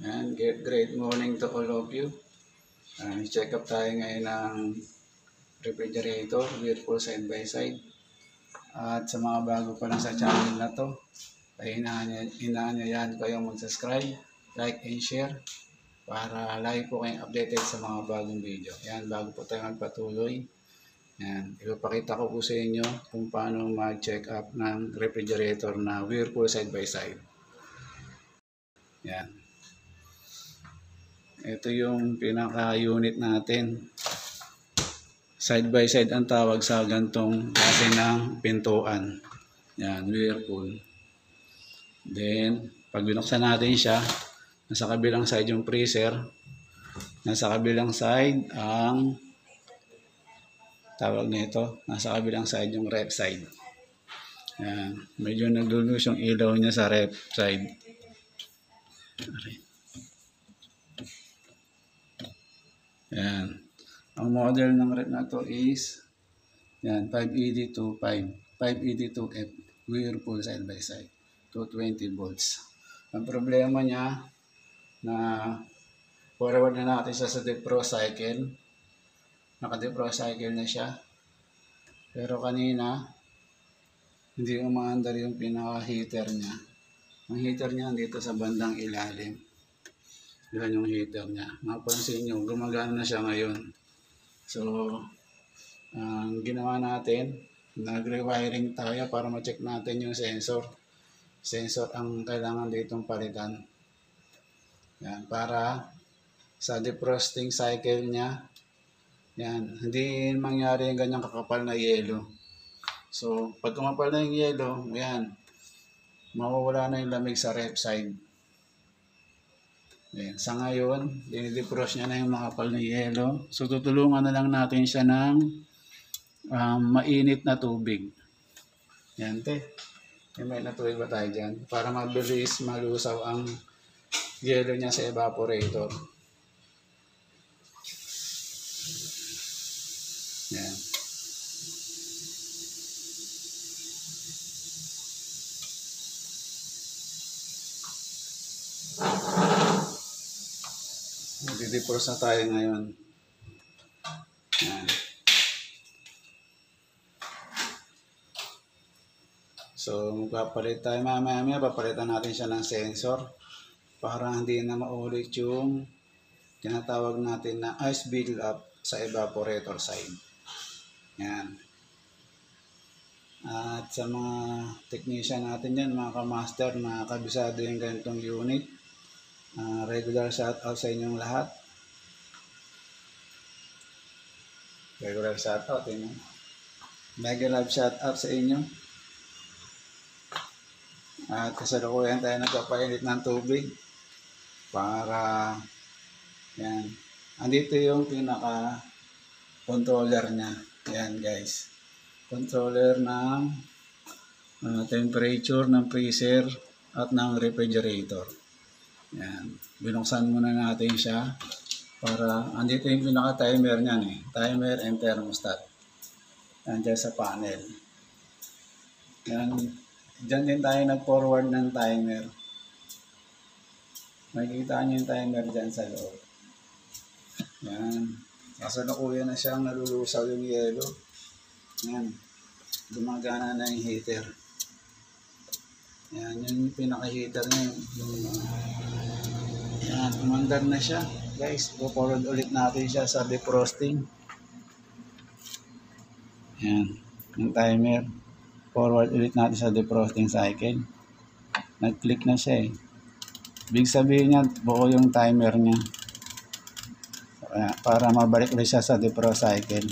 And great morning to all of you. Check up tayo ngayon ng refrigerator, Whirlpool side by side. At sa mga bago pa lang sa channel na to, ay inaanyayahan ko kayong mag-subscribe, like and share para lagi po kayong updated sa mga bagong video. Yan, bago po tayo magpatuloy. Yan, ipapakita ko po sa inyo kung paano mag-check up ng refrigerator na Whirlpool side by side. Yan. Ito yung pinaka-unit natin. Side by side ang tawag sa gantong klase ng pintuan. Yan, Whirlpool. Then, pag binuksan natin siya, nasa kabilang side yung freezer. Nasa kabilang side ang tawag nito. Nasa kabilang side yung ref side. Yan, medyo naglulus yung ilaw niya sa ref side. Yan. Ang model ng ref na to is yan, 5ED25, 5ED2F, Whirlpool side by side, 220 volts. Ang problema niya na forward na natin sa defrost cycle. Naka-defrost cycle na siya. Pero kanina hindi umaandar yung pinaka-heater niya. Ang heater niya dito sa bandang ilalim. Yan yung heater niya. Mapansin nyo, gumagana na siya ngayon. So, ang ginawa natin, nag-rewiring tayo para ma-check natin yung sensor. Sensor ang kailangan ditong palitan. Yan, para sa defrosting cycle niya, yan, hindi mangyari yung ganyang kakapal na yelo. So, pag kumapal na yung yelo, yan, mawawala na yung lamig sa ref side. Ayan. Sa ngayon, dinidefrost niya na yung makapal na yelo. So, tutulungan na lang natin siya ng mainit na tubig. Yan, te. May mainit na tubig ba tayo dyan? Para mabilis malusaw ang yelo niya sa evaporator. Yan. Magdi-defrost na tayo ngayon. Yan. So, magpapalit tayo. Mamaya papalitan natin siya ng sensor para hindi na maulit yung tinatawag natin na ice build up sa evaporator side. Yan. At sa mga technician natin yan, mga kamaster na kabisado yung ganitong unit, regular shout out sa inyong lahat. Regular shout out inyo. Mega love shout out sa inyo. At kasalukuyan tayo nagpapainit ng tubig para yan. Andito yung pinaka controller niya. Yan guys. Controller ng temperature ng freezer at ng refrigerator. Yan. Binuksan muna natin siya para andito yung pinaka-timer niyan eh. Timer and thermostat. Nandiyan sa panel. Yan. Diyan din tayo nag-forward ng timer. Makikita niyo yung timer dyan sa loob. Yan. Kasalukuyan na siyang nalulusaw yung yelo. Yan. Gumagana na yung heater. Yan. Yung pinaka-heater niya. Yan. Umandar na siya. Guys, forward ulit natin siya sa defrosting. Yan. Yung timer. Forward ulit natin sa defrosting cycle. Nag-click na siya eh. Ibig sabihin niya, buo yung timer niya. Para mabalik ulit siya sa defrost cycle.